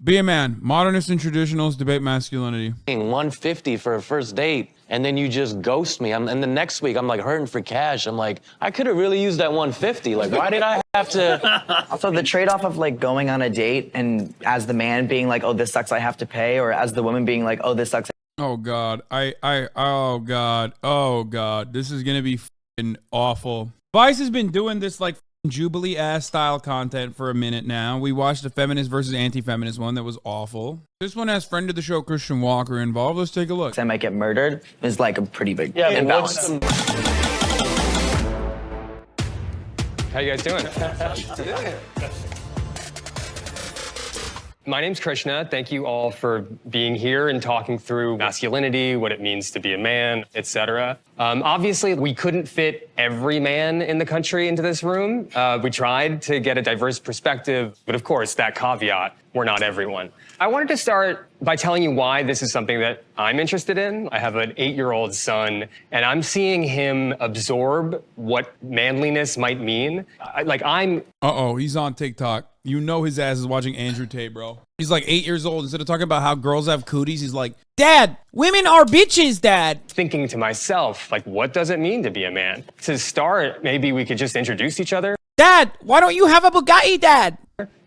Be a man. Modernists and traditionalists debate masculinity. 150 for a first date, and then you just ghost me. And the next week, I'm like hurting for cash. I'm like, I could have really used that 150. Like, why did I have to? Also, the trade-off of like going on a date and as the man being like, oh, this sucks, I have to pay, or as the woman being like, oh, this sucks. Oh God, oh God, this is gonna be f***ing awful. Vice has been doing this like Jubilee ass style content for a minute now. We watched the feminist versus anti-feminist one that was awful. This one has friend of the show Christian Walker involved. Let's take a look. I might get murdered is like a pretty big imbalance. How you guys doing? My name's Krishna. Thank you all for being here and talking through masculinity, what it means to be a man, etc. Obviously, we couldn't fit every man in the country into this room. We tried to get a diverse perspective, but of course, that caveat, we're not everyone. I wanted to start by telling you why this is something that I'm interested in. I have an 8-year-old son, and I'm seeing him absorb what manliness might mean. Uh-oh, he's on TikTok. You know his ass is watching Andrew Tate, bro. He's like 8 years old. Instead of talking about how girls have cooties, he's like, Dad, women are bitches, Dad. Thinking to myself, like, what does it mean to be a man? To start, maybe we could just introduce each other. Dad, why don't you have a Bugatti, Dad?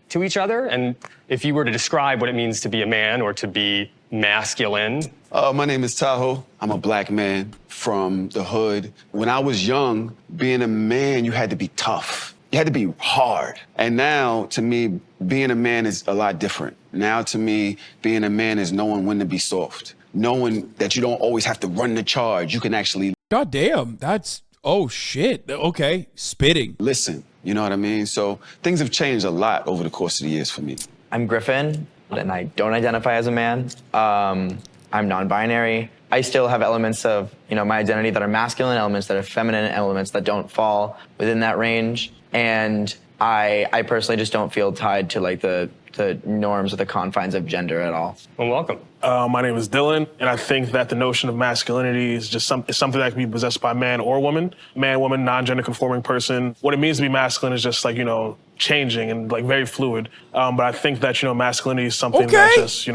To each other, and if you were to describe what it means to be a man or to be masculine. My name is Tahoe. I'm a black man from the hood. When I was young, being a man, you had to be tough. You had to be hard. And now, to me, being a man is a lot different. Now, to me, being a man is knowing when to be soft. Knowing that you don't always have to run the charge. You can actually... God damn, that's... Oh, shit. Okay, spitting. Listen, you know what I mean? So things have changed a lot over the course of the years for me. I'm Griffin, and I don't identify as a man. I'm non-binary. I still have elements of, my identity that are masculine, elements that are feminine, elements that don't fall within that range. And I personally just don't feel tied to like the norms or the confines of gender at all. Well, welcome. My name is Dylan, and I think that the notion of masculinity is just something that can be possessed by man or woman. Man, woman, non-gender conforming person. What it means to be masculine is just like, changing and like very fluid. But I think that, masculinity is something that just,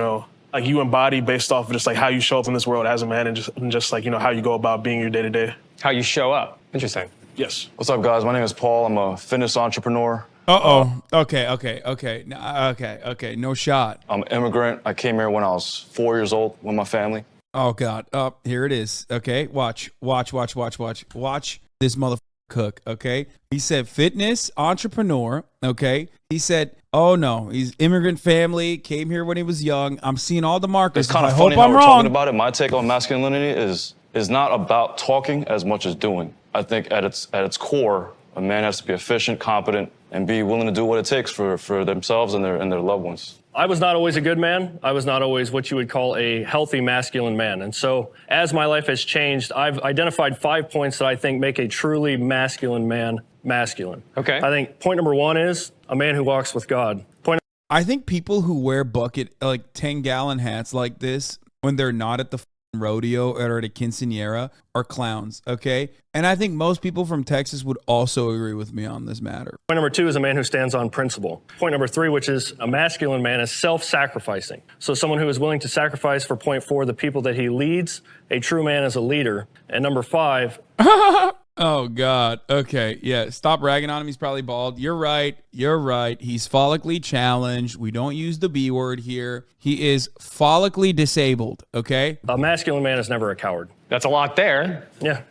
like you embody based off of just like how you show up in this world as a man and just like, how you go about being your day-to-day. How you show up. Interesting. Yes. What's up, guys? My name is Paul. I'm a fitness entrepreneur. Uh-oh. Okay. No shot. I'm an immigrant. I came here when I was 4 years old with my family. Oh, God. Here it is. Okay, watch this motherfucker cook, okay? He said fitness entrepreneur, okay? He said, oh, no, he's immigrant family, came here when he was young. I'm seeing all the markers. It's kind of funny how we're talking about it. My take on masculinity is not about talking as much as doing. I think at its core, a man has to be efficient, competent, and be willing to do what it takes for themselves and their loved ones. I was not always a good man. I was not always what you would call a healthy masculine man. And so as my life has changed, I've identified 5 points that I think make a truly masculine man masculine. Okay. I think point number 1 is a man who walks with God. I think people who wear bucket, like 10-gallon hats like this when they're not at the rodeo or at a quinceañera are clowns, okay? And I think most people from Texas would also agree with me on this matter. Point number 2 is a man who stands on principle. Point number 3, which is a masculine man, is self-sacrificing. So someone who is willing to sacrifice for point 4, the people that he leads. A true man is a leader. And number 5... Oh, God. Okay. Yeah. Stop ragging on him. He's probably bald. You're right. He's follically challenged. We don't use the B word here. He is follically disabled. Okay. A masculine man is never a coward. That's a lot there. Yeah.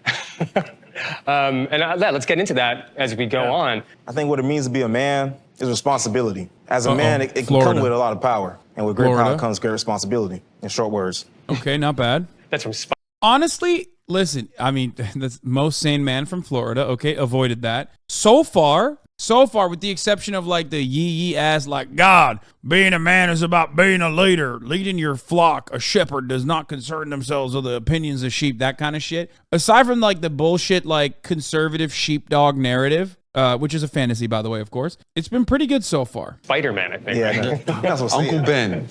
Let's get into that as we go on. I think what it means to be a man is responsibility. As a man, it can come with a lot of power. And with great power comes great responsibility, in short words. Okay. Not bad. That's from Honestly, listen, I mean, the most sane man from Florida, okay, avoided that. So far, with the exception of like the yee ass, like, God, being a man is about being a leader, leading your flock. A shepherd does not concern themselves with the opinions of sheep, that kind of shit. Aside from like the bullshit, like conservative sheepdog narrative, which is a fantasy, by the way, of course. It's been pretty good so far. Spider-Man, I think. Yeah, right? that's what's Uncle Ben.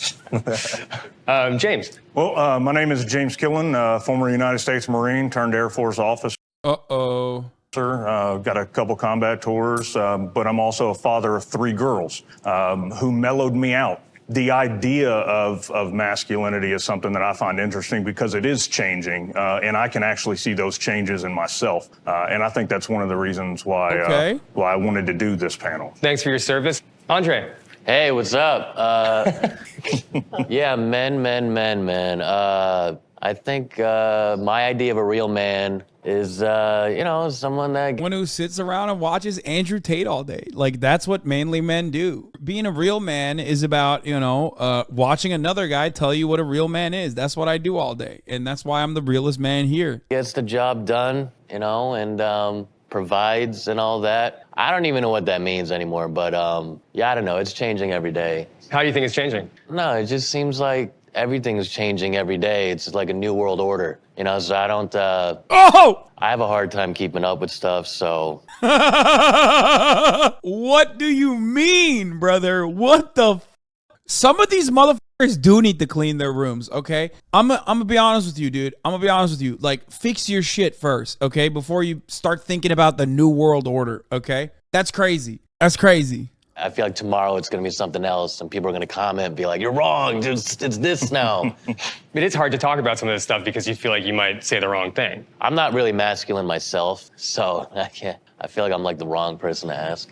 James. Well, my name is James Killen, former United States Marine, turned Air Force officer. Got a couple combat tours, but I'm also a father of 3 girls who mellowed me out the idea of masculinity is something that I find interesting because it is changing, and I can actually see those changes in myself. And I think that's one of the reasons why why I wanted to do this panel. Thanks for your service. Andre. Hey, what's up? Yeah, men. I think my idea of a real man is, someone that... One who sits around and watches Andrew Tate all day. Like, that's what manly men do. Being a real man is about, watching another guy tell you what a real man is. That's what I do all day. And that's why I'm the realest man here. Gets the job done, and provides and all that. I don't even know what that means anymore, but I don't know. It's changing every day. How do you think it's changing? No, it just seems like everything's changing every day. It's like a new world order, so I don't... I have a hard time keeping up with stuff, so... What do you mean, brother? What the Some of these motherfuckers do need to clean their rooms, okay? I'm gonna be honest with you, dude. I'm gonna be honest with you. Like, fix your shit first, okay? Before you start thinking about the new world order, okay? That's crazy. That's crazy. I feel like tomorrow it's going to be something else, and people are going to comment and be like, you're wrong, it's this now. It is hard to talk about some of this stuff because you feel like you might say the wrong thing. I'm not really masculine myself, so I feel like I'm like the wrong person to ask.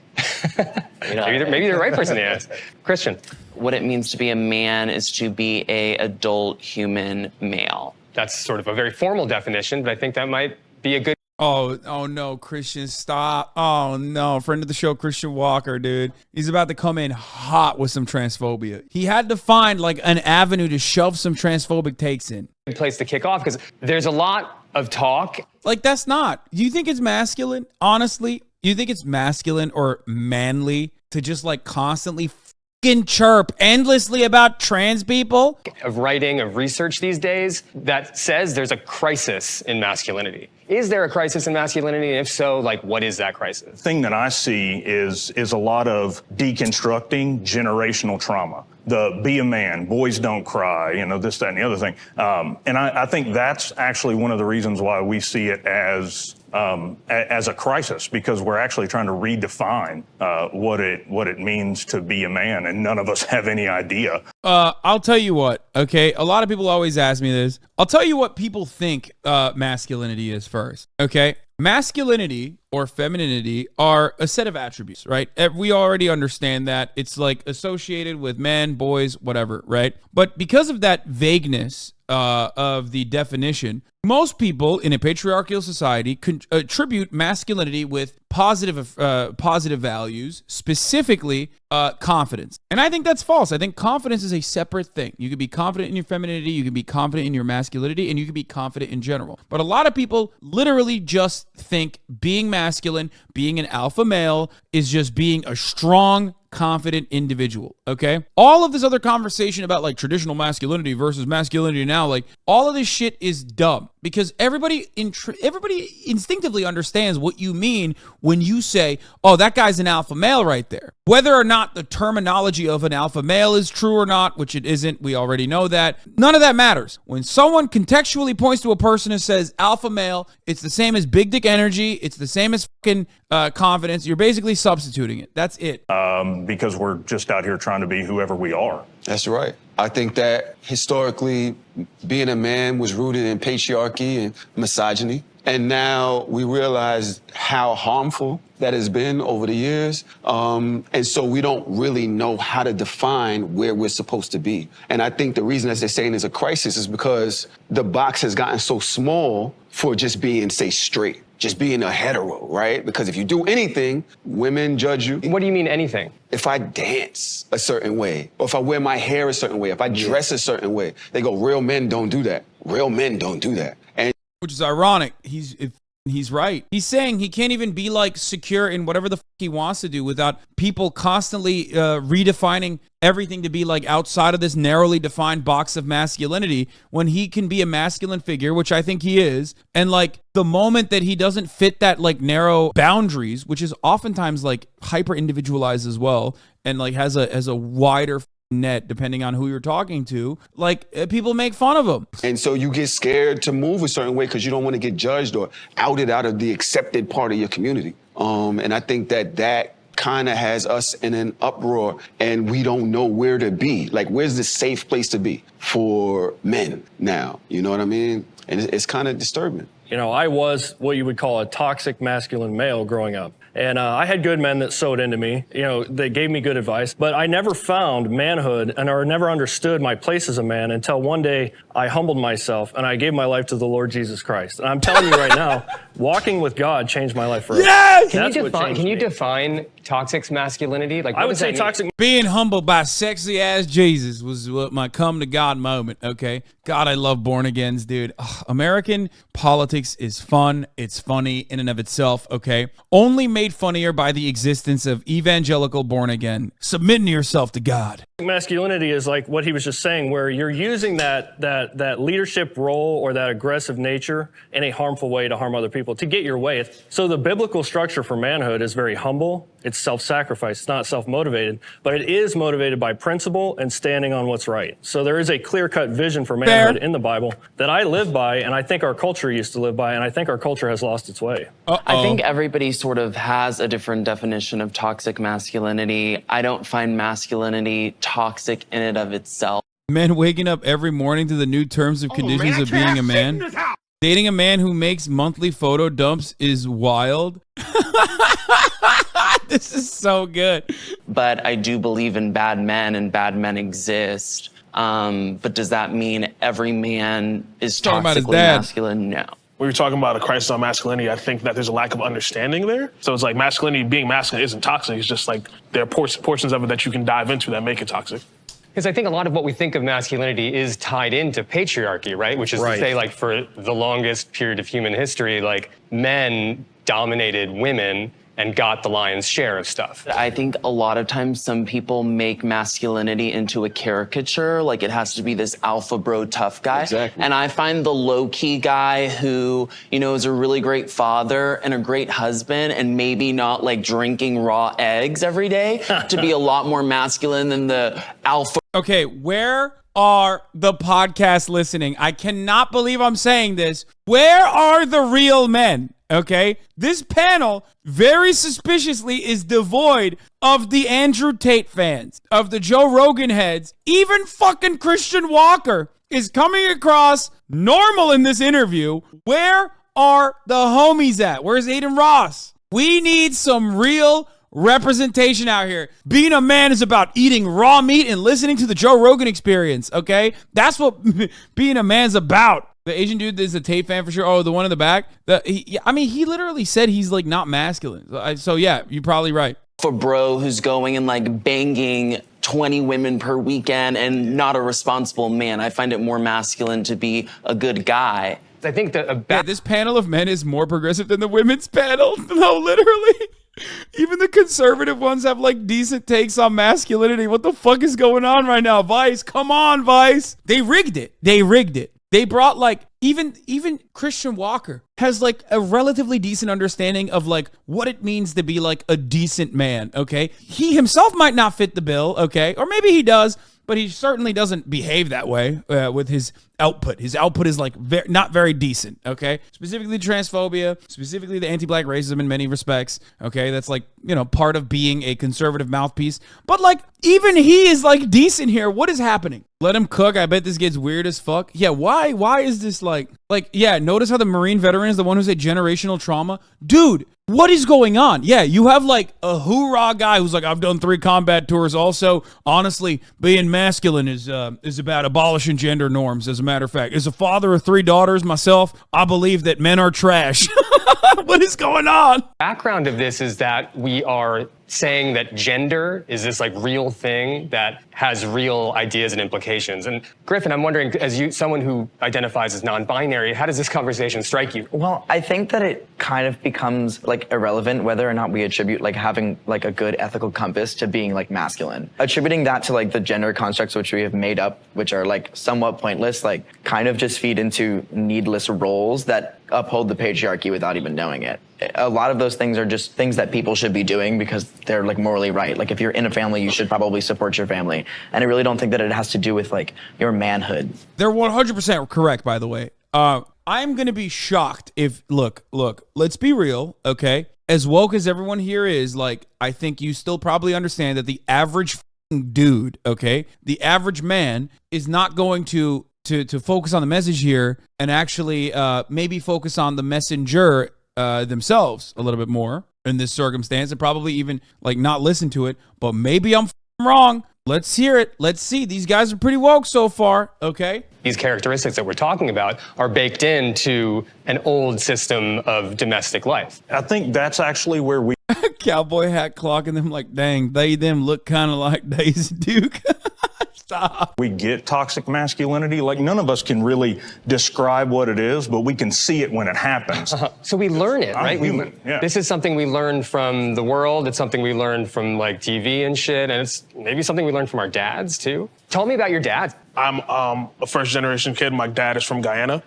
Maybe the right person to ask. Christian. What it means to be a man is to be a adult human male. That's sort of a very formal definition, but I think that might be a good... Oh no, Christian, stop. Oh no, friend of the show, Christian Walker, dude. He's about to come in hot with some transphobia. He had to find like an avenue to shove some transphobic takes in. Good place to kick off because there's a lot of talk. Like, that's not. Do you think it's masculine? Honestly, you think it's masculine or manly to just like constantly fucking chirp endlessly about trans people? Of writing, of research these days that says there's a crisis in masculinity. Is there a crisis in masculinity? And if so, like, what is that crisis? The thing that I see is a lot of deconstructing generational trauma. The be a man, boys don't cry, this, that, and the other thing. And I think that's actually one of the reasons why we see it as a crisis, because we're actually trying to redefine what it means to be a man, and none of us have any idea. I'll tell you what, okay? A lot of people always ask me this. I'll tell you what people think masculinity is first, okay? Masculinity or femininity are a set of attributes, right? We already understand that. It's like associated with men, boys, whatever, right? But because of that vagueness of the definition, most people in a patriarchal society attribute masculinity with positive values, specifically confidence. And I think that's false. I think confidence is a separate thing. You can be confident in your femininity, you can be confident in your masculinity, and you can be confident in general. But a lot of people literally just think being masculine, being an alpha male, is just being a strong, confident individual, okay? All of this other conversation about like traditional masculinity versus masculinity now, like all of this shit is dumb because everybody instinctively understands what you mean when you say, oh, that guy's an alpha male right there. Whether or not the terminology of an alpha male is true or not, which it isn't, we already know that. None of that matters. When someone contextually points to a person and says alpha male, it's the same as big dick energy, it's the same as fucking confidence. You're basically substituting it. That's it. Because we're just out here trying to be whoever we are. That's right. I think that historically, being a man was rooted in patriarchy and misogyny. And now we realize how harmful that has been over the years. And so we don't really know how to define where we're supposed to be. And I think the reason, as they're saying, is a crisis is because the box has gotten so small for just being, say, straight, just being a hetero, right? Because if you do anything, women judge you. What do you mean anything? If I dance a certain way, or if I wear my hair a certain way, if I dress a certain way, they go, real men don't do that. Real men don't do that. And which is ironic. He's right. He's saying he can't even be like secure in whatever the fuck he wants to do without people constantly redefining everything to be like outside of this narrowly defined box of masculinity when he can be a masculine figure, which I think he is. And like the moment that he doesn't fit that like narrow boundaries, which is oftentimes like hyper individualized as well, and like has a wider net depending on who you're talking to, like people make fun of him. And so you get scared to move a certain way because you don't want to get judged or outed out of the accepted part of your community. And I think that kind of has us in an uproar, and we don't know where to be. Like, where's the safe place to be for men now? You know what I mean? And it's kind of disturbing. You know, I was what you would call a toxic masculine male growing up. And I had good men that sewed into me, you know, they gave me good advice, but I never found manhood or never understood my place as a man until one day I humbled myself and I gave my life to the Lord Jesus Christ. And I'm telling you right now, walking with God changed my life forever. Yes! Can you define toxic masculinity? Like, I would say toxic. Being humbled by sexy ass Jesus was what my come to God moment. Okay, God, I love born agains, dude. Ugh, American politics is fun. It's funny in and of itself. Okay, only made funnier by the existence of evangelical born again. Submitting yourself to God. Masculinity is like what he was just saying, where you're using that leadership role or that aggressive nature in a harmful way to harm other people to get your way. So the biblical structure for manhood is very humble. It's self-sacrifice. It's not self-motivated, but it is motivated by principle and standing on what's right. So there is a clear-cut vision for manhood in the Bible that I live by, and I think our culture used to live by, and I think our culture has lost its way. I think everybody sort of has a different definition of toxic masculinity. I don't find masculinity toxic in and of itself. Men waking up every morning to the new terms and conditions of being a man. Dating a man who makes monthly photo dumps is wild. This is so good. But I do believe in bad men and bad men exist. But does that mean every man is toxically masculine? No. When you're talking about a crisis on masculinity, I think that there's a lack of understanding there. So it's like masculinity, being masculine isn't toxic. It's just like there are portions of it that you can dive into that make it toxic. Because I think a lot of what we think of masculinity is tied into patriarchy, right? Which is to say, like, for the longest period of human history, like, men dominated women and got the lion's share of stuff. I think a lot of times some people make masculinity into a caricature, like it has to be this alpha bro tough guy. Exactly. And I find the low-key guy who, you know, is a really great father and a great husband and maybe not like drinking raw eggs every day to be a lot more masculine than the alpha. Okay, where are the podcast listening? I cannot believe I'm saying this. Where are the real men? Okay, this panel very suspiciously is devoid of the Andrew Tate fans, of the Joe Rogan heads. Even fucking Christian Walker is coming across normal in this interview. Where are the homies at? Where's Aiden Ross? We need some real representation out here. Being a man is about eating raw meat and listening to the Joe Rogan Experience, okay? That's what being a man's about. The Asian dude is a Tate fan for sure. Oh, the one in the back? I mean, he literally said he's like not masculine. So yeah, you're probably right. For bro who's going and like banging 20 women per weekend and not a responsible man. I find it more masculine to be a good guy. I think that this panel of men is more progressive than the women's panel. No, literally. Even the conservative ones have like decent takes on masculinity. What the fuck is going on right now, Vice? Come on, Vice. They rigged it. They brought like even Christian Walker has like a relatively decent understanding of like what it means to be like a decent man, okay? He himself might not fit the bill, okay? Or maybe he does, but he certainly doesn't behave that way with his output. His output is like not very decent, okay? Specifically transphobia, specifically the anti-black racism in many respects, okay? That's like, you know, part of being a conservative mouthpiece. But like, even he is like decent here. What is happening? Let him cook. I bet this gets weird as fuck. Yeah, why is this like, yeah, notice how the Marine veteran is the one who's a generational trauma? Dude, what is going on? Yeah, you have like a hoorah guy who's like, I've done 3 combat tours. Also, honestly, being masculine is about abolishing gender norms, as a matter of fact. As a father of 3 daughters myself, I believe that men are trash. What is going on? Background of this is that we are saying that gender is this like real thing that has real ideas and implications. And Griffin, I'm wondering, as someone who identifies as non-binary, how does this conversation strike you? Well, I think that it kind of becomes like irrelevant whether or not we attribute like having like a good ethical compass to being like masculine. Attributing that to like the gender constructs which we have made up, which are like somewhat pointless, like kind of just feed into needless roles that uphold the patriarchy without even knowing it. A lot of those things are just things that people should be doing because they're like morally right. Like if you're in a family, you should probably support your family. And I really don't think that it has to do with like your manhood. They're 100% correct, by the way. I'm going to be shocked if, look, let's be real, okay? as woke as everyone here is, like, I think you still probably understand that the average dude, okay, the average man is not going to focus on the message here and actually maybe focus on the messenger themselves a little bit more in this circumstance, and probably even like not listen to it. But maybe I'm wrong. Let's hear it. Let's see. These guys are pretty woke so far, okay? These characteristics that we're talking about are baked into an old system of domestic life. I think that's actually where we Cowboy hat clocking them like, dang, they them look kind of like Daisy Duke. Stop. We get toxic masculinity. Like, none of us can really describe what it is, but we can see it when it happens. So we learn it, right? Yeah. This is something we learn from the world. It's something we learn from like TV and shit. And it's maybe something we learn from our dads too. Tell me about your dad. I'm a first generation kid. My dad is from Guyana.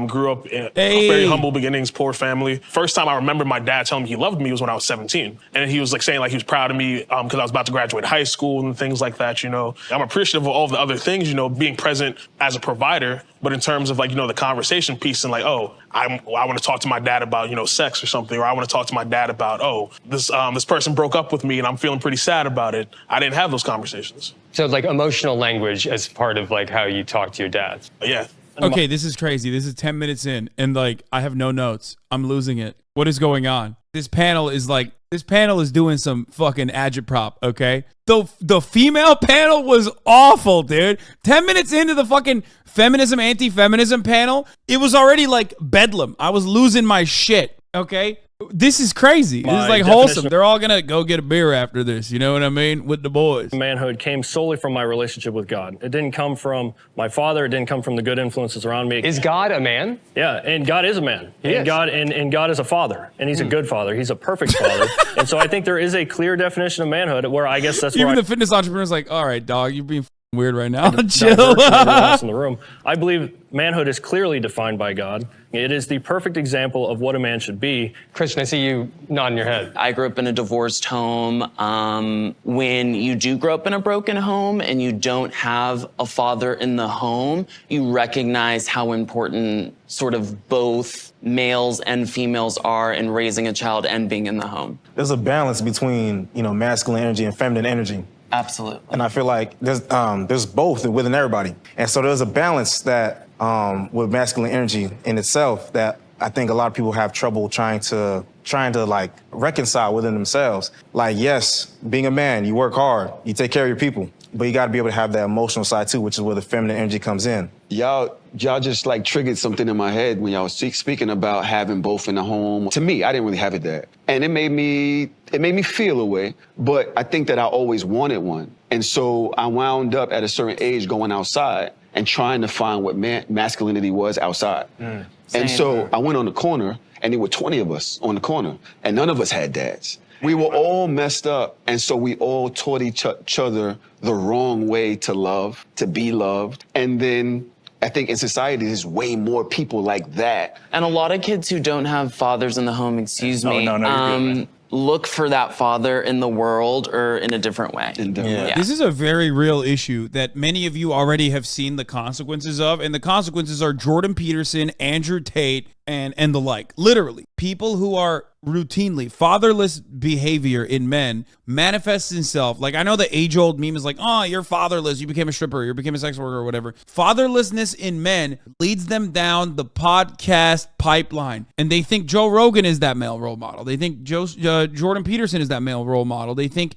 Grew up in very humble beginnings, poor family. First time I remember my dad telling me he loved me was when I was 17. And he was like saying like he was proud of me because I was about to graduate high school and things like that, you know. I'm appreciative of all the other things, you know, being present as a provider. But in terms of like, you know, the conversation piece and like, oh, I want to talk to my dad about, you know, sex or something, or I want to talk to my dad about, oh, this person broke up with me and I'm feeling pretty sad about it. I didn't have those conversations. So like emotional language as part of like how you talk to your dad. Yeah. Okay, this is crazy. This is 10 minutes in, and like I have no notes. I'm losing it. What is going on? This panel is doing some fucking agitprop, okay? The female panel was awful, dude. 10 minutes into the fucking feminism, anti-feminism panel, it was already like bedlam. I was losing my shit, okay? This is crazy. This is like wholesome. They're all gonna go get a beer after this. You know what I mean? With the boys. Manhood came solely from my relationship with God. It didn't come from my father. It didn't come from the good influences around me. Is God a man? Yeah, and God is a man. He and is. God is a father, and he's a good father. He's a perfect father. And so I think there is a clear definition of manhood where I guess that's even where the fitness entrepreneur's like, all right, dog, you're being weird right now. Chill. Everyone else in the room. I believe manhood is clearly defined by God. It is the perfect example of what a man should be. Christian, I see you nodding your head. I grew up in a divorced home. When you do grow up in a broken home and you don't have a father in the home, you recognize how important sort of both males and females are in raising a child and being in the home. There's a balance between, you know, masculine energy and feminine energy. Absolutely. And I feel like there's both within everybody. And so there's a balance that with masculine energy in itself that I think a lot of people have trouble trying to like reconcile within themselves. Like, yes, being a man, you work hard, you take care of your people, but you got to be able to have that emotional side too, which is where the feminine energy comes in. Y'all just like triggered something in my head when y'all was speaking about having both in the home. To me, I didn't really have it there. And it made me feel a way, but I think that I always wanted one. And so I wound up at a certain age going outside and trying to find what masculinity was outside. And so I went on the corner, and there were 20 of us on the corner, and none of us had dads. We were all messed up, and so we all taught each other the wrong way to love, to be loved. And then I think in society, there's way more people like that. And a lot of kids who don't have fathers in the home, excuse me, you're good, man. look for that father in the world or in a different way. Yeah. This is a very real issue that many of you already have seen the consequences of, and the consequences are Jordan Peterson, Andrew Tate, and the like. Literally, people who are routinely fatherless behavior in men manifests itself. Like, I know the age-old meme is like, oh, you're fatherless, you became a stripper, you became a sex worker or whatever. Fatherlessness in men leads them down the podcast pipeline, and they think Joe Rogan is that male role model. They think Jordan Peterson is that male role model. They think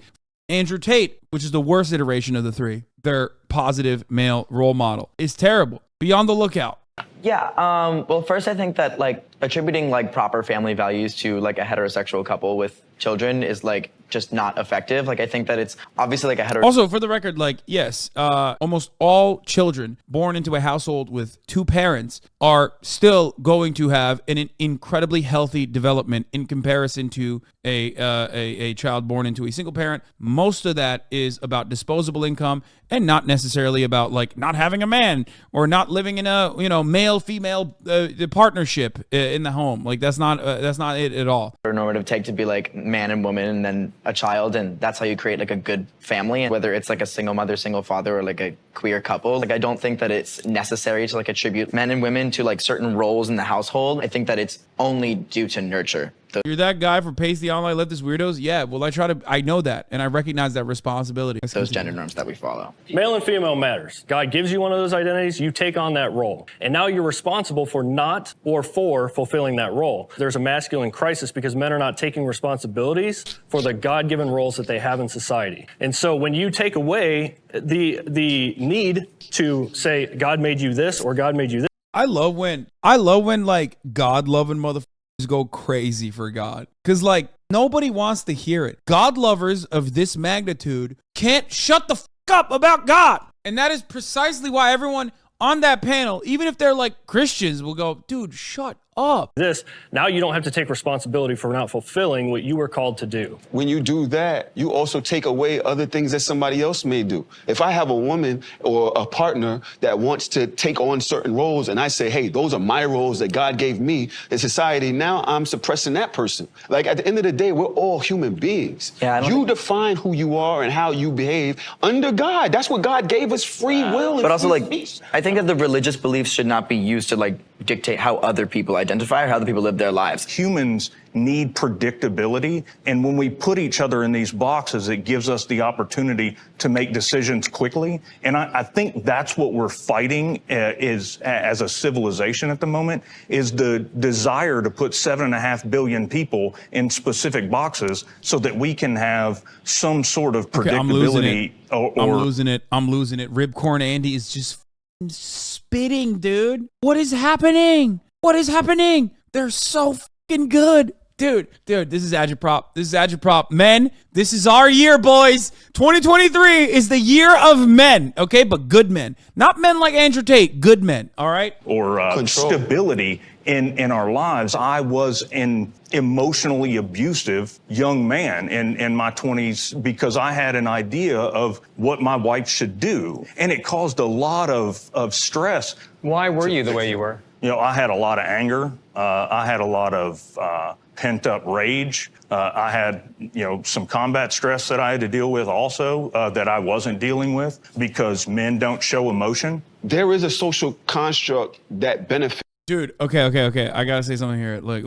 Andrew Tate, which is the worst iteration of the three, their positive male role model, is terrible. Be on the lookout. Yeah, well, first I think that like attributing like proper family values to like a heterosexual couple with children is like just not effective. Like, I think that it's obviously like a hetero. Also, for the record, like, yes, almost all children born into a household with two parents are still going to have an incredibly healthy development in comparison to a child born into a single parent. Most of that is about disposable income and not necessarily about like not having a man or not living in a, you know, male-female partnership in the home. Like, that's not it at all. Normative take to be like man and woman and then a child, and that's how you create like a good family. And whether it's like a single mother, single father, or like a queer couple, like I don't think that it's necessary to like attribute men and women to like certain roles in the household. I think that it's only due to nurture. You're that guy for Pace the Online Leftist Weirdos? Yeah, well, I know that, and I recognize that responsibility. those gender norms that we follow. Male and female matters. God gives you one of those identities, you take on that role. And now you're responsible for not or for fulfilling that role. There's a masculine crisis because men are not taking responsibilities for the God-given roles that they have in society. And so when you take away the need to say, God made you this or God made you this. I love when like God-loving motherfuckers go crazy for God. Because like nobody wants to hear it. God lovers of this magnitude can't shut the fuck up about God. And that is precisely why everyone on that panel, even if they're like Christians, will go, dude, shut up. Now you don't have to take responsibility for not fulfilling what you were called to do. When you do that, you also take away other things that somebody else may do. If I have a woman or a partner that wants to take on certain roles and I say, hey, those are my roles that God gave me in society, now I'm suppressing that person. Like at the end of the day, we're all human beings. You define who you are and how you behave under God. That's what God gave us, free will. But also, like, I think that the religious beliefs should not be used to like dictate how other people identify or how other people live their lives. Humans need predictability, and when we put each other in these boxes, it gives us the opportunity to make decisions quickly. And I think that's what we're fighting is as a civilization at the moment, is the desire to put 7.5 billion people in specific boxes so that we can have some sort of predictability. I'm losing it. I'm losing it. Ribcorn Andy is just spitting, dude. What is happening? What is happening? They're so fucking good. Dude, this is agitprop. This is agitprop. Men, this is our year, boys. 2023 is the year of men, okay? But good men. Not men like Andrew Tate, good men, all right? Or stability in our lives. I was an emotionally abusive young man in my 20s because I had an idea of what my wife should do. And it caused a lot of stress. Why were you the way you were? You know, I had a lot of anger. I had a lot of pent up rage. I had, some combat stress that I had to deal with also that I wasn't dealing with because men don't show emotion. There is a social construct that benefits. Dude, okay. I gotta say something here. Look.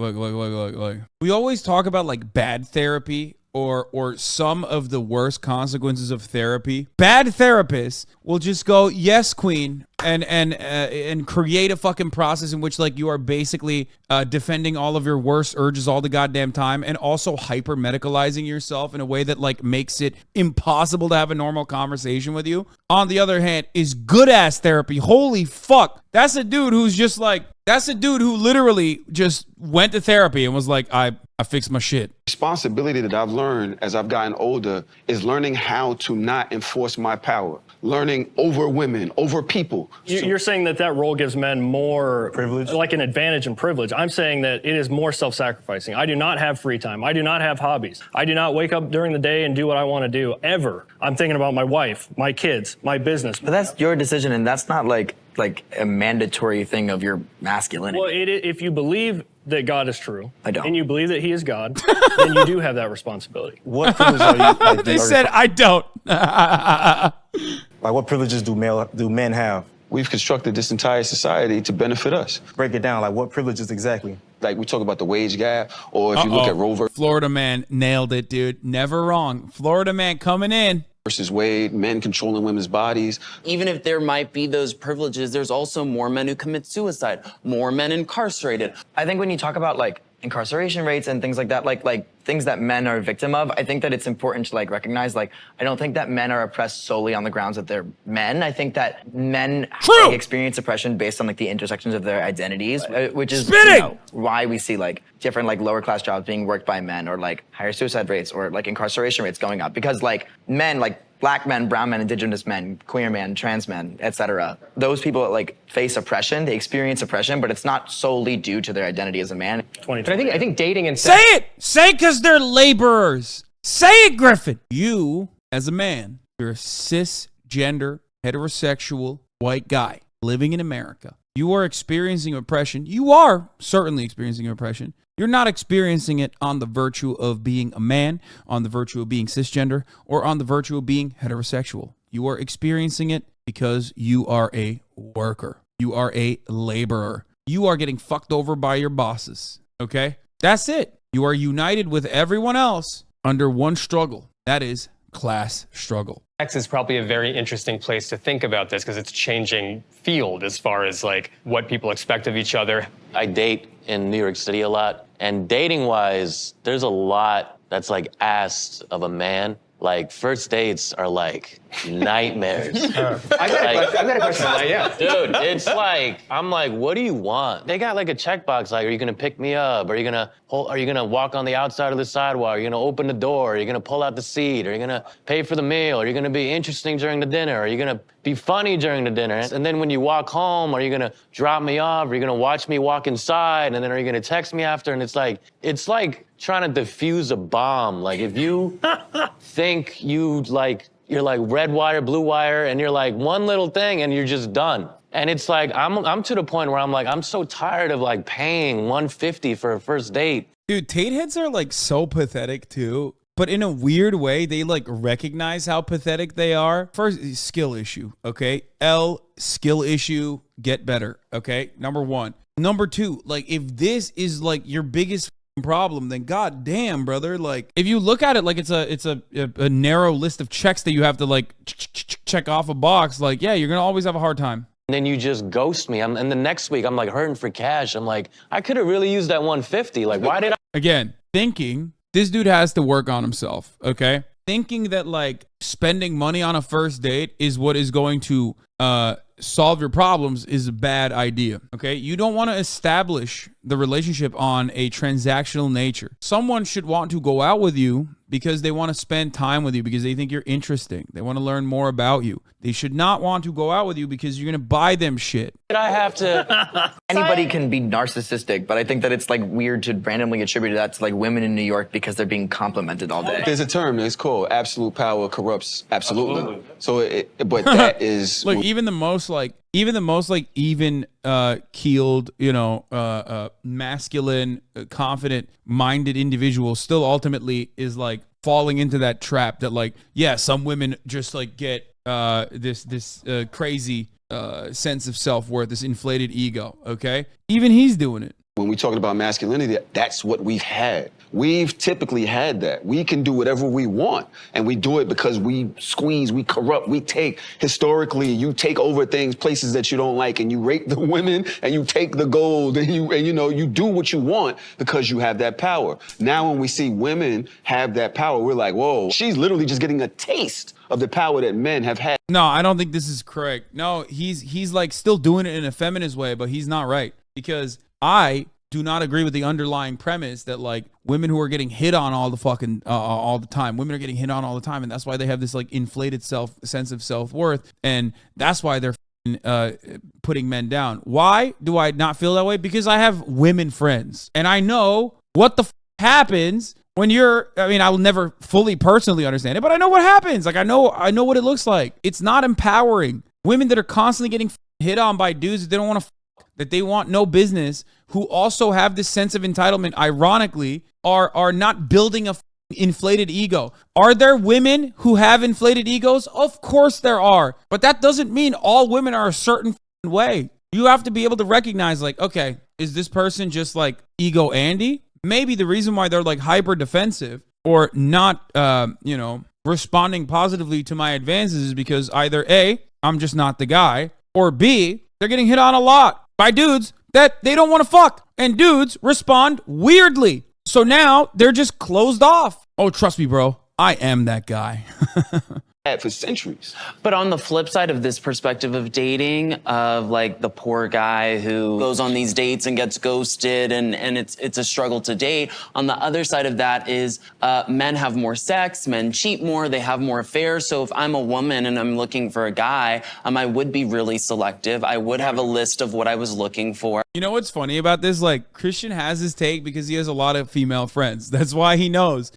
We always talk about like bad therapy or some of the worst consequences of therapy. Bad therapists will just go, yes, queen, and create a fucking process in which like you are basically defending all of your worst urges all the goddamn time and also hyper medicalizing yourself in a way that like makes it impossible to have a normal conversation with you. On the other hand, is good ass therapy. Holy fuck. That's a dude who's just like, that's a dude who literally just went to therapy and was like, I fixed my shit. Responsibility that I've learned as I've gotten older is learning how to not enforce my power, learning over women, over people. You're saying that role gives men more privilege, like an advantage and privilege. I'm saying that it is more self-sacrificing. I do not have free time. I do not have hobbies. I do not wake up during the day and do what I want to do ever. I'm thinking about my wife, my kids, my business. But that's your decision, and that's not like a mandatory thing of your masculinity. Well, if you believe that God is true, I don't. And you believe that he is God, then you do have that responsibility. What privileges are you? They said I don't. Like what privileges do men have? We've constructed this entire society to benefit us. Break it down. Like what privileges exactly? Like we talk about the wage gap, or if you look at Roe Florida man nailed it, dude. Never wrong. Florida man coming in. versus Wade, men controlling women's bodies. Even if there might be those privileges, there's also more men who commit suicide, more men incarcerated. I think when you talk about like incarceration rates and things like that, like things that men are a victim of, I think that it's important to like recognize, like, I don't think that men are oppressed solely on the grounds that they're men. I think that men like, experience oppression based on like the intersections of their identities, which is why we see like different like lower class jobs being worked by men, or like higher suicide rates, or like incarceration rates going up, because like men, like Black men, brown men, indigenous men, queer men, trans men, etc. Those people like face oppression, they experience oppression, but it's not solely due to their identity as a man. But I think dating and say it because they're laborers. Say it, Griffin. You as a man, you're a cisgender, heterosexual, white guy living in America. You are experiencing oppression. You are certainly experiencing oppression. You're not experiencing it on the virtue of being a man, on the virtue of being cisgender, or on the virtue of being heterosexual. You are experiencing it because you are a worker. You are a laborer. You are getting fucked over by your bosses, okay? That's it. You are united with everyone else under one struggle. That is class struggle. X is probably a very interesting place to think about this because it's changing field as far as like what people expect of each other. I date in New York City a lot, and dating-wise, there's a lot that's like asked of a man. Like first dates are like nightmares. I got a question on that, yeah. Dude, it's like, I'm like, what do you want? They got like a checkbox, like, are you gonna pick me up? Are you gonna walk on the outside of the sidewalk? Are you gonna open the door? Are you gonna pull out the seat? Are you gonna pay for the meal? Are you gonna be interesting during the dinner? Are you gonna be funny during the dinner? And then when you walk home, are you gonna drop me off? Are you gonna watch me walk inside? And then are you gonna text me after? And it's like trying to defuse a bomb. Like if you think you're like red wire, blue wire, and you're like one little thing and you're just done. And it's like, I'm to the point where I'm like, I'm so tired of like paying $150 for a first date. Dude, Tate heads are like so pathetic too. But in a weird way, they like recognize how pathetic they are. First, skill issue, okay? Skill issue, get better, okay? Number one. Number two, like if this is like your biggest problem, then god damn, brother, like if you look at it like it's a narrow list of checks that you have to like check off a box, like yeah, you're gonna always have a hard time. And then you just ghost me. And the next week I'm like hurting for cash. I'm like, I could have really used that $150. Like why did I? Again, thinking this dude has to work on himself, okay? Thinking that like spending money on a first date is what is going to solve your problems is a bad idea, okay? You don't want to establish the relationship on a transactional nature. Someone should want to go out with you because they want to spend time with you, because they think you're interesting. They want to learn more about you. They should not want to go out with you because you're going to buy them shit. Did I have to? Anybody can be narcissistic, but I think that it's like weird to randomly attribute that to like women in New York because they're being complimented all day. There's a term that's called absolute power corrupts absolutely. So, but that is look, even the most even keeled, masculine, confident minded individual still ultimately is like falling into that trap that like, yeah, some women just like get this crazy sense of self-worth, this inflated ego, okay? Even he's doing it. When we're talking about masculinity, that's what we've had. We've typically had that. We can do whatever we want, and we do it because we squeeze, we corrupt, we take. Historically, you take over things, places that you don't like, and you rape the women, and you take the gold, and you do what you want because you have that power. Now, when we see women have that power, we're like, whoa, she's literally just getting a taste of the power that men have had. No, I don't think this is correct. No, he's like still doing it in a feminist way, but he's not right, because I do not agree with the underlying premise that like women who are getting hit on all the fucking all the time, women are getting hit on all the time, and that's why they have this like inflated sense of self-worth, and that's why they're putting men down. Why do I not feel that way? Because I have women friends, and I know what the happens when I will never fully personally understand it, but I know what happens. Like I know what it looks like. It's not empowering. Women that are constantly getting hit on by dudes that they don't want to that they want no business, who also have this sense of entitlement, ironically, are not building a inflated ego. Are there women who have inflated egos? Of course there are. But that doesn't mean all women are a certain way. You have to be able to recognize like, okay, is this person just like ego Andy? Maybe the reason why they're like hyper defensive or not, responding positively to my advances is because either A, I'm just not the guy, or B, they're getting hit on a lot by dudes that they don't want to fuck, and dudes respond weirdly. So now they're just closed off. Oh, trust me, bro. I am that guy. For centuries. But on the flip side of this perspective of dating, of like the poor guy who goes on these dates and gets ghosted, and it's a struggle to date. On the other side of that is men have more sex, men cheat more, they have more affairs. So if I'm a woman and I'm looking for a guy, I would be really selective. I would have a list of what I was looking for. You know what's funny about this? Like Christian has his take because he has a lot of female friends. That's why he knows.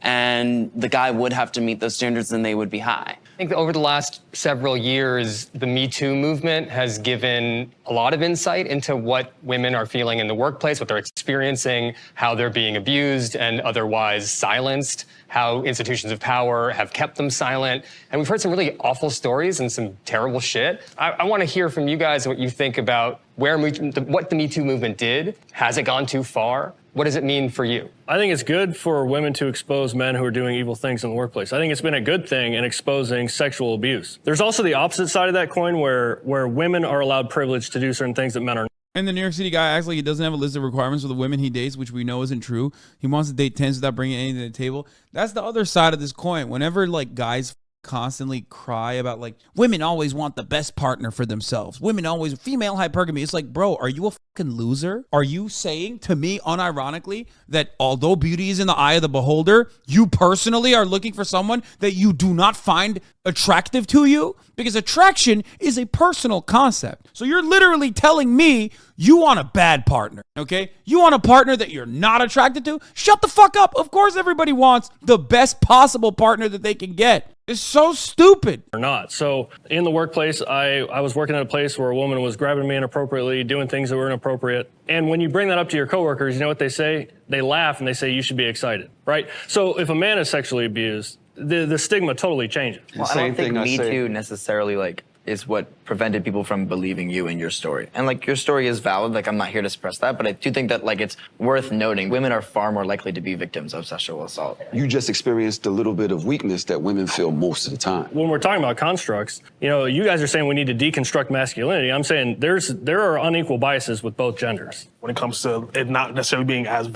And the guy would have to meet those standards and they would be high. I think that over the last several years, the Me Too movement has given a lot of insight into what women are feeling in the workplace, what they're experiencing, how they're being abused and otherwise silenced, how institutions of power have kept them silent. And we've heard some really awful stories and some terrible shit. I want to hear from you guys what you think about what the Me Too movement did. Has it gone too far? What does it mean for you? I think it's good for women to expose men who are doing evil things in the workplace. I think it's been a good thing in exposing sexual abuse. There's also the opposite side of that coin where women are allowed privilege to do certain things that men are not. And the New York City guy acts like he doesn't have a list of requirements for the women he dates, which we know isn't true. He wants to date 10s without bringing anything to the table. That's the other side of this coin. Whenever like guys constantly cry about like women always want the best partner for themselves, women always female hypergamy, it's like, bro, are you a fucking loser? Are you saying to me unironically that although beauty is in the eye of the beholder, you personally are looking for someone that you do not find attractive to you? Because attraction is a personal concept. So you're literally telling me you want a bad partner, okay? You want a partner that you're not attracted to? Shut the fuck up. Of course everybody wants the best possible partner that they can get. It's so stupid. Or not. So in the workplace, I was working at a place where a woman was grabbing me inappropriately, doing things that were inappropriate. And when you bring that up to your coworkers, you know what they say? They laugh and they say, you should be excited, right? So if a man is sexually abused, the stigma totally changes. Well, I don't think Me Too necessarily like is what prevented people from believing you in your story. And like your story is valid, like I'm not here to suppress that, but I do think that like it's worth noting women are far more likely to be victims of sexual assault. You just experienced a little bit of weakness that women feel most of the time. When we're talking about constructs, you know, you guys are saying we need to deconstruct masculinity. I'm saying there are unequal biases with both genders. When it comes to it not necessarily being as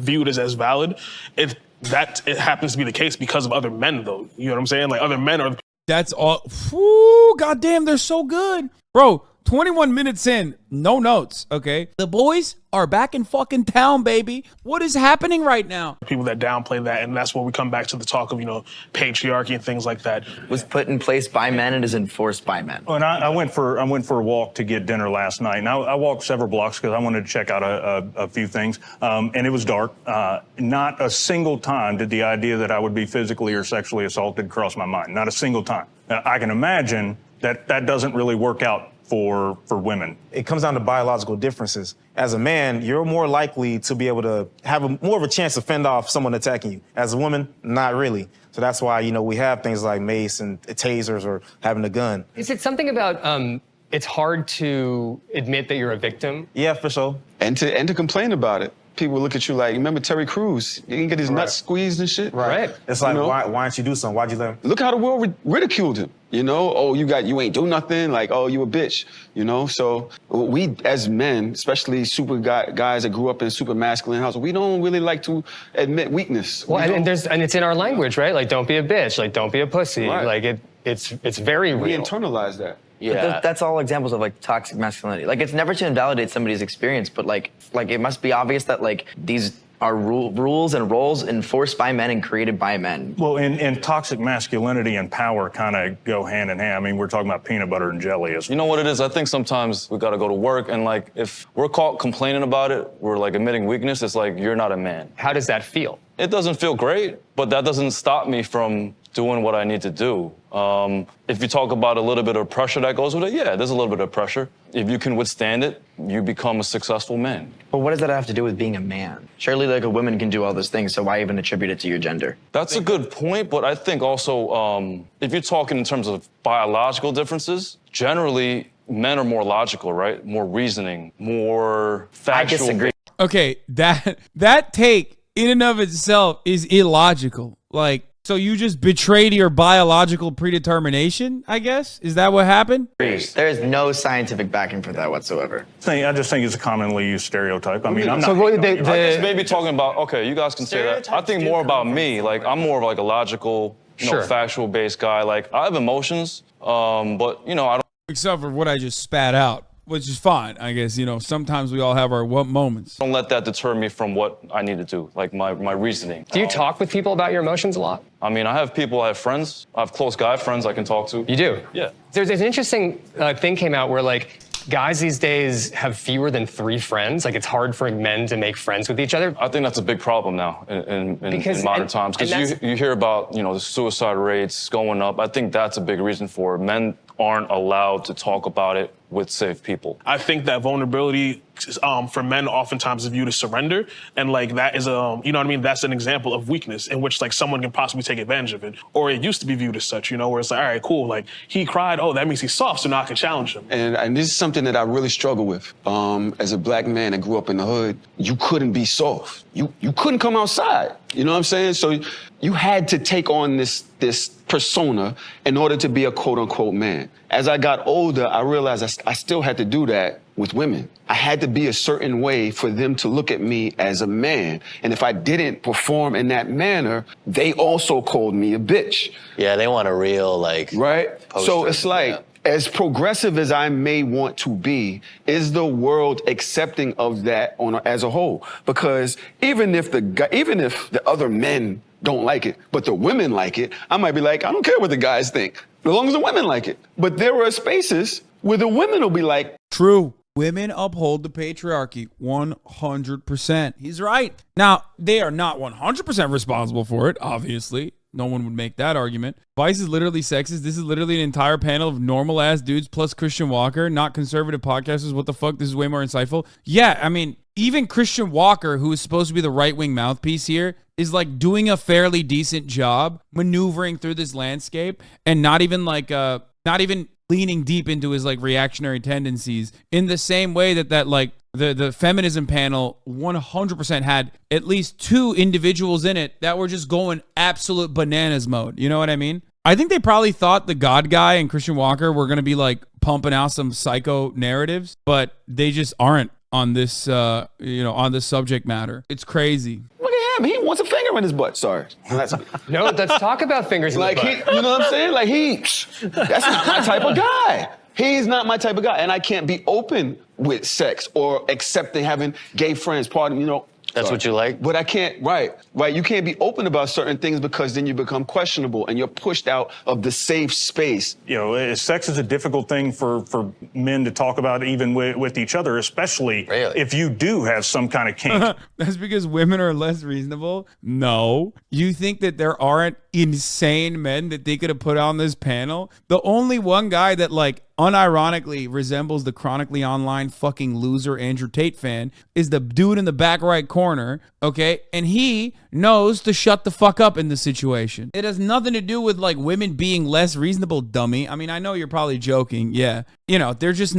viewed as valid, it happens to be the case because of other men, though. You know what I'm saying? Like other men are. That's all. Whew, goddamn, they're so good. Bro, 21 minutes in, no notes, okay? The boys are back in fucking town, baby. What is happening right now? People that downplay that, and that's where we come back to the talk of, you know, patriarchy and things like that. Was put in place by men and is enforced by men. And I went for a walk to get dinner last night. And I walked several blocks because I wanted to check out a few things. And it was dark. Not a single time did the idea that I would be physically or sexually assaulted cross my mind. Not a single time. I can imagine that doesn't really work out for women. It comes down to biological differences. As a man, you're more likely to be able to have more of a chance to fend off someone attacking you. As a woman, not really. So that's why, you know, we have things like mace and tasers or having a gun. Is it something about it's hard to admit that you're a victim? Yeah, for sure. And to complain about it. People look at you like, remember Terry Crews? You can get his nuts squeezed and shit. Right. It's like, you know? why didn't you do something? Why'd you let him? Look how the world ridiculed him. You know, oh, you ain't do nothing. Like, oh, you a bitch. You know, so we as men, especially guys that grew up in super masculine houses, we don't really like to admit weakness. Well, and it's in our language, right? Like, don't be a bitch. Like, don't be a pussy. Right. Like, it's very real. We internalize that. Yeah. That's all examples of like toxic masculinity. Like it's never to invalidate somebody's experience, but like it must be obvious that like these are rules and roles enforced by men and created by men. Well, and toxic masculinity and power kind of go hand in hand. I mean, we're talking about peanut butter and jelly. You know what it is? I think sometimes we got to go to work and like if we're caught complaining about it, we're like admitting weakness. It's like you're not a man. How does that feel? It doesn't feel great, but that doesn't stop me from doing what I need to do. If you talk about a little bit of pressure that goes with it, yeah, there's a little bit of pressure. If you can withstand it, you become a successful man. But what does that have to do with being a man? Surely like a woman can do all those things, so why even attribute it to your gender? That's a good point, but I think also if you're talking in terms of biological differences, generally men are more logical, right? More reasoning, more factual. I disagree. Okay, that take in and of itself is illogical. Like, so you just betrayed your biological predetermination, I guess? Is that what happened? There's no scientific backing for that whatsoever. I just think it's a commonly used stereotype. I mean, I'm So not. I guess maybe talking about, okay, you guys can say that. I think more about me. Like, I'm more of like a logical, factual-based guy. Like, I have emotions, but, you know, I don't. Except for what I just spat out, which is fine, I guess. You know, sometimes we all have our moments. Don't let that deter me from what I need to do, like my reasoning. Do you talk with people about your emotions a lot? I mean, I have friends. I have close guy friends I can talk to. You do? Yeah. There's an interesting thing came out where like guys these days have fewer than 3 friends. Like, it's hard for men to make friends with each other. I think that's a big problem now in modern times, because and you hear about, you know, the suicide rates going up. I think that's a big reason for it. Men aren't allowed to talk about it with safe people. I think that vulnerability for men oftentimes is viewed as surrender, and like that is a, you know what I mean, that's an example of weakness in which like someone can possibly take advantage of it, or it used to be viewed as such, you know, where it's like, all right, cool, like he cried, oh, that means he's soft, so now I can challenge him. And this is something that I really struggle with. As a black man that grew up in the hood, you couldn't be soft. You couldn't come outside. You know what I'm saying? So you had to take on this persona in order to be a quote unquote man. As I got older, I realized I still had to do that with women. I had to be a certain way for them to look at me as a man. And if I didn't perform in that manner, they also called me a bitch. Yeah, they want a real, like... Right? Poster. So it's like, as progressive as I may want to be, is the world accepting of that as a whole? Because even if the other men don't like it, but the women like it, I might be like, I don't care what the guys think, as long as the women like it. But there are spaces where the women will be like, true. Women uphold the patriarchy 100%. He's right. Now, they are not 100% responsible for it, obviously. No one would make that argument. Vice is literally sexist. This is literally an entire panel of normal-ass dudes plus Christian Walker, not conservative podcasters. What the fuck? This is way more insightful. Yeah, I mean, even Christian Walker, who is supposed to be the right-wing mouthpiece here, is like doing a fairly decent job maneuvering through this landscape and not even leaning deep into his like reactionary tendencies in the same way that like the feminism panel 100% had at least 2 individuals in it that were just going absolute bananas mode. You know what I mean? I think they probably thought the God guy and Christian Walker were going to be like pumping out some psycho narratives, but they just aren't on this, on this subject matter. It's crazy. look at him, he wants a finger in his butt. Sorry. No, let's talk about fingers in the butt. You know what I'm saying? That's not my type of guy. He's not my type of guy. And I can't be open with sex or accepting having gay friends. That's what you like? But I can't, right. You can't be open about certain things because then you become questionable and you're pushed out of the safe space. You know, sex is a difficult thing for men to talk about even with each other, especially if you do have some kind of kink. That's because women are less reasonable? No. You think that there aren't insane men that they could have put on this panel? The only one guy that like unironically resembles the chronically online fucking loser Andrew Tate fan is the dude in the back right corner, okay? And he knows to shut the fuck up in this situation. It has nothing to do with like women being less reasonable, dummy. I mean, I know you're probably joking, yeah. You know, they just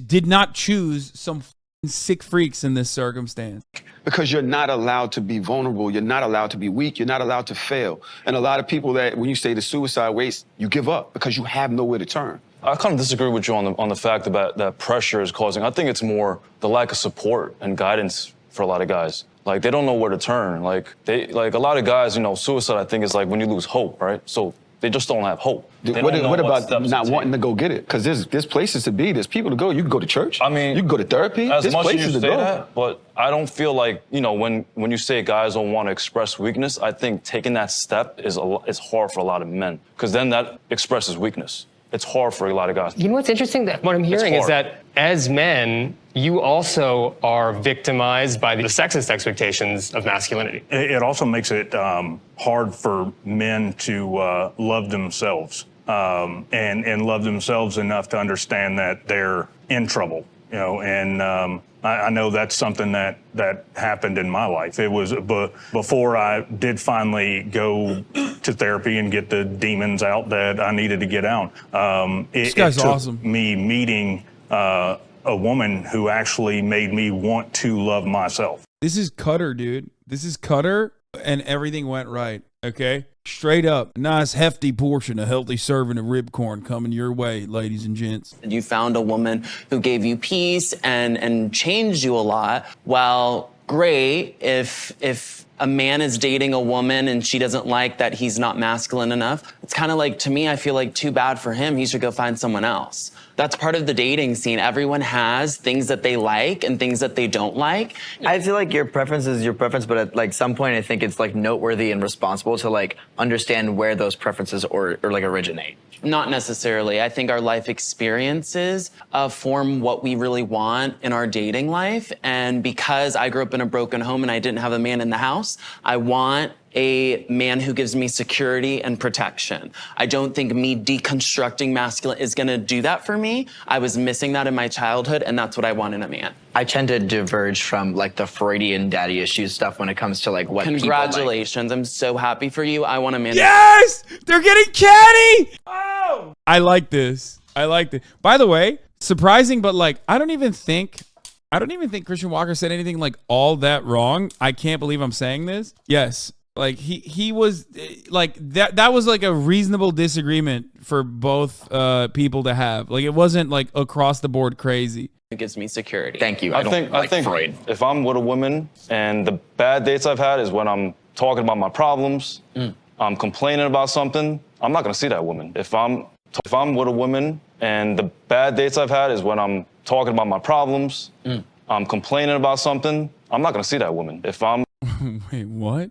did not choose some sick freaks in this circumstance. Because you're not allowed to be vulnerable. You're not allowed to be weak. You're not allowed to fail. And a lot of people that, when you say the suicide rates, you give up because you have nowhere to turn. I kind of disagree with you on the fact that pressure is causing. I think it's more the lack of support and guidance for a lot of guys. Like, they don't know where to turn. Like a lot of guys, you know, suicide, I think, is like when you lose hope, right? So they just don't have hope. What about not wanting to go get it? Because there's places to be. There's people to go. You can go to church. I mean, you can go to therapy. There's much places as you to say go. that, but I don't feel like, you know, when you say guys don't want to express weakness, I think taking that step is hard for a lot of men, because then that expresses weakness. It's hard for a lot of guys. You know what's interesting? That what I'm hearing is that as men, you also are victimized by the sexist expectations of masculinity. It also makes it hard for men to love themselves and love themselves enough to understand that they're in trouble. You know, and I know that's something that happened in my life. It was before I did finally go to therapy and get the demons out that I needed to get out. This guy's took awesome. Me meeting a woman who actually made me want to love myself. This is Cutter, dude. This is Cutter, and everything went right, okay? Straight up, nice hefty portion, a healthy serving of rib corn coming your way, ladies and gents. You found a woman who gave you peace and changed you a lot. Well, great if a man is dating a woman and she doesn't like that he's not masculine enough. It's kind of like, to me, I feel like too bad for him. He should go find someone else. That's part of the dating scene. Everyone has things that they like and things that they don't like. I feel like your preference is your preference, but at like some point, I think it's like noteworthy and responsible to like understand where those preferences or like originate. Not necessarily. I think our life experiences form what we really want in our dating life. And because I grew up in a broken home and I didn't have a man in the house, I want a man who gives me security and protection. I don't think me deconstructing masculine is gonna do that for me. I was missing that in my childhood, and that's what I want in a man. I tend to diverge from like the Freudian daddy issues stuff when it comes to like what Congratulations, I'm so happy for you. I want a man. Yes! They're getting catty! Oh! I like this. I like this. By the way, surprising, but like, I don't even think Christian Walker said anything like all that wrong. I can't believe I'm saying this. Yes. Like he was like that was like a reasonable disagreement for both people to have. Like it wasn't like across the board crazy. It gives me security. Thank you. I think Freud. if I'm with a woman and the bad dates I've had is when I'm talking about my problems, I'm complaining about something, I'm not gonna see that woman. If I'm with a woman and the bad dates I've had is when I'm talking about my problems, I'm complaining about something, I'm not gonna see that woman. If I'm Wait, what?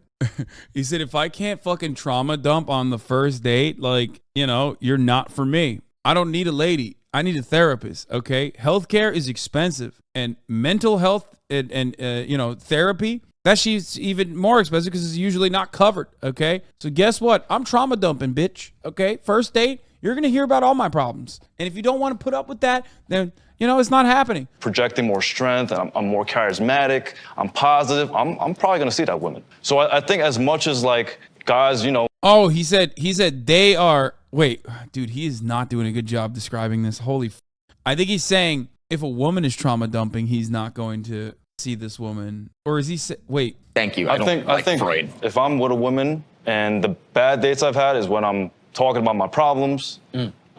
He said if I can't fucking trauma dump on the first date, like, you know, you're not for me. I don't need a lady. I need a therapist, okay? Healthcare is expensive, and mental health and you know, therapy, that shit's even more expensive because it's usually not covered, okay? So guess what? I'm trauma dumping, bitch, okay? First date, you're going to hear about all my problems. And if you don't want to put up with that, then, you know, it's not happening. projecting more strength and I'm more charismatic, I'm positive, I'm probably gonna see that woman. So I think as much as like guys, you know. Oh, he said they are, wait, dude, he is not doing a good job describing this. Holy I think he's saying if a woman is trauma dumping, he's not going to see this woman. Or is he wait. Thank you. I think Freud. if I'm with a woman and the bad dates I've had is when I'm talking about my problems,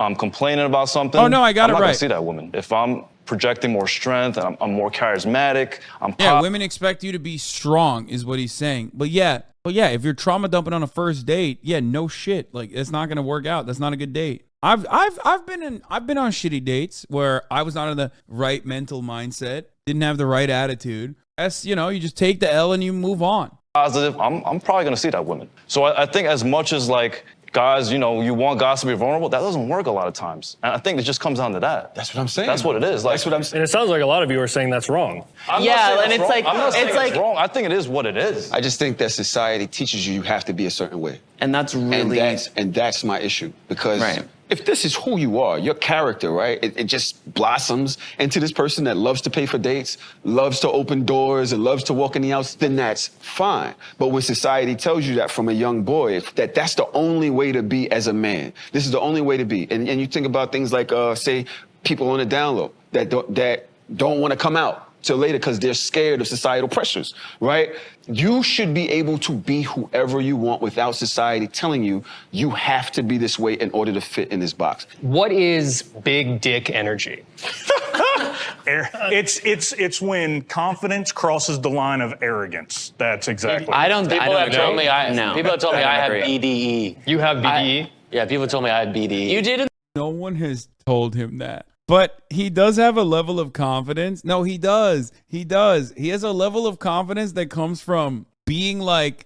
I'm complaining about something. Oh, no, I got it I'm not right. gonna see that woman. If I'm projecting more strength and I'm more charismatic, Yeah, women expect you to be strong is what he's saying. But yeah, if you're trauma dumping on a first date, yeah, no shit. Like it's not gonna work out. That's not a good date. I've been on shitty dates where I was not in the right mental mindset, didn't have the right attitude. That's, you know, you just take the L and you move on. positive, I'm probably gonna see that woman. So I think as much as like guys, you know, you want guys to be vulnerable, that doesn't work a lot of times. And I think it just comes down to that. That's what I'm saying. That's what it is. Like, that's what I'm saying. And it sounds like a lot of you are saying that's wrong. Yeah, and it's like, I'm not saying it's like, wrong. I think it is what it is. I just think that society teaches you have to be a certain way. and that's really, And that's my issue. Because Right. if this is who you are, your character, right? It just blossoms into this person that loves to pay for dates, loves to open doors, and loves to walk in the house, then that's fine. But when society tells you that from a young boy, that that's the only way to be as a man. This is the only way to be. And you think about things like, say, people on the down low that don't want to come out till later because they're scared of societal pressures, right? You should be able to be whoever you want without society telling you you have to be this way in order to fit in this box. What is big dick energy? It's when confidence crosses the line of arrogance. That's exactly. I don't People have agree. told me No. people have told me I have agree. BDE. You have BDE? Yeah, people told me I had BDE. You didn't. No one has told him that. But he does have a level of confidence. No, he does. He does. He has a level of confidence that comes from being like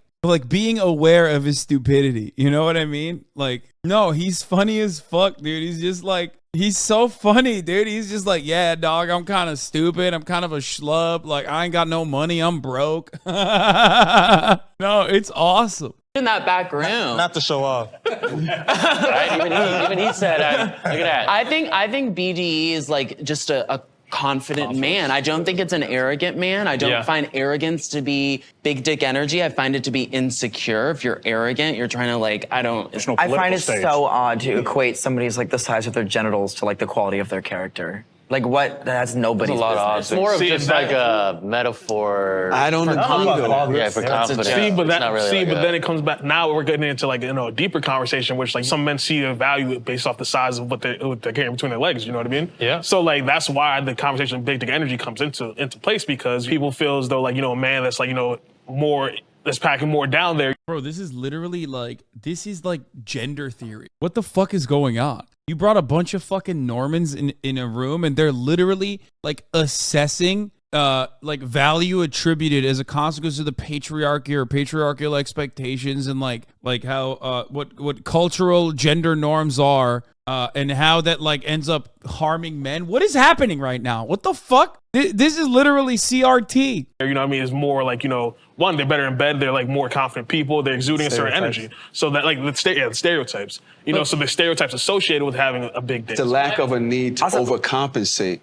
being aware of his stupidity. You know what I mean? Like, no, he's funny as fuck, dude. He's just like, he's so funny, dude. He's just like, yeah, dog, I'm kind of stupid. I'm kind of a schlub. Like, I ain't got no money. I'm broke. No, it's awesome. In that back room. Not to show off. Right? Even he said, look at that. I think BDE is like just a confident man. I don't think it's an arrogant man. I don't find arrogance to be big dick energy. I find it to be insecure. If you're arrogant, you're trying to like, I find it so odd to equate somebody's like the size of their genitals to like the quality of their character. Like what? That's nobody's It's a lot of business. odds. It's more of just like a metaphor. I don't agree though. Yeah, for confidence. See, but It's not really like then it comes back. Now we're getting into like a deeper conversation, which like some men see a value based off the size of what they're carrying between their legs. You know what I mean? Yeah. So like that's why the conversation of big dick energy comes into place because people feel as though like a man that's like more that's packing more down there. Bro, this is literally like, this is like gender theory. What the fuck is going on? You brought a bunch of fucking Normans in a room, and they're literally like assessing like value attributed as a consequence of the patriarchy or patriarchal expectations, and like how what cultural gender norms are, and how that like ends up harming men. What is happening right now? What the fuck? This is literally CRT. You know what I mean? It's more like, you know, one, they're better in bed. They're like more confident people. They're exuding a certain energy. So that like the stereotypes, you know, so the stereotypes associated with having a big dick. The lack of a need to overcompensate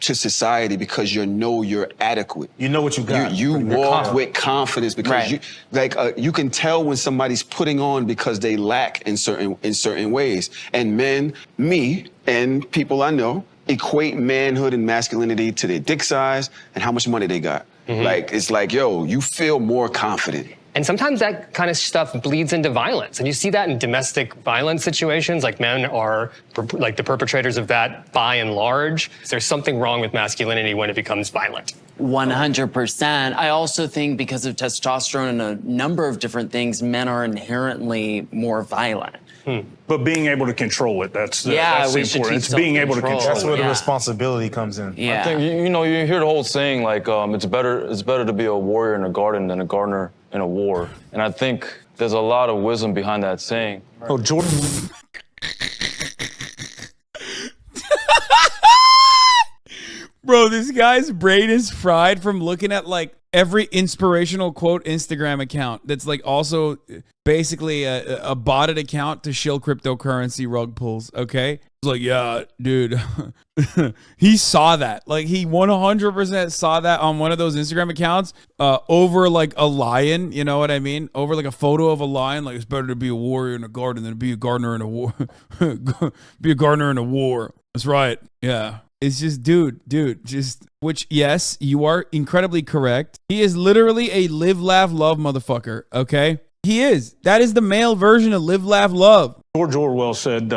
to society because you know you're adequate. You know what you got. You walk with confidence because you like you can tell when somebody's putting on because they lack in certain ways. And men, me, and people I know equate manhood and masculinity to their dick size and how much money they got. Like it's like, yo, you feel more confident. And sometimes that kind of stuff bleeds into violence. And you see that in domestic violence situations, like men are like the perpetrators of that by and large. There's something wrong with masculinity when it becomes violent. 100%. I also think because of testosterone and a number of different things, men are inherently more violent. But being able to control it, that's we the should important. teach It's being able to self-control. control That's where it. the responsibility comes in. Yeah. I think you know you hear the whole saying like it's better to be a warrior in a garden than a gardener in a war, and I think there's a lot of wisdom behind that saying. Oh, Jordan. Bro, this guy's brain is fried from looking at like every inspirational quote Instagram account that's like also basically a botted account to shill cryptocurrency rug pulls, okay? It's like, yeah, dude, he saw that. Like he 100% saw that on one of those Instagram accounts over like a lion, you know what I mean? Over like a photo of a lion, like it's better to be a warrior in a garden than to be a gardener in a war. Be a gardener in a war. That's right. Yeah. It's just, dude, just, which, yes, you are incredibly correct. He is literally a live, laugh, love motherfucker, okay? He is. That is the male version of live, laugh, love. George Orwell said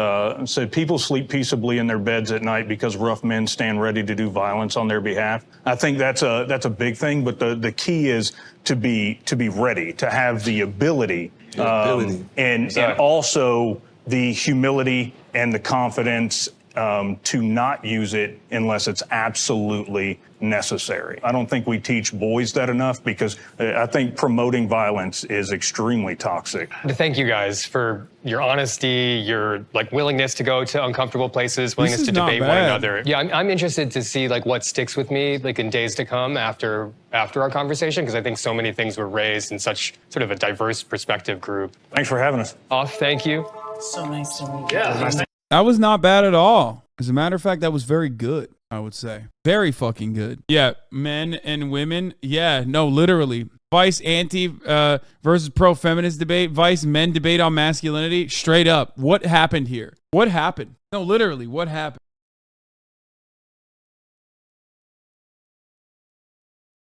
people sleep peaceably in their beds at night because rough men stand ready to do violence on their behalf. I think that's a big thing, but the key is to be ready, to have the ability, and also the humility and the confidence to not use it unless it's absolutely necessary. I don't think we teach boys that enough because I think promoting violence is extremely toxic. Thank you guys for your honesty, your like willingness to go to uncomfortable places, willingness to debate one another. Yeah, I'm interested to see like what sticks with me like in days to come after our conversation, because I think so many things were raised in such sort of a diverse perspective group. Thanks for having us. Thank you. So nice to meet you. Yeah. That was not bad at all. As a matter of fact, that was very good, I would say. Very fucking good. Yeah, men and women. Yeah, no, literally. Vice anti versus pro-feminist debate. Vice men debate on masculinity. Straight up. What happened here? What happened? No, literally, what happened?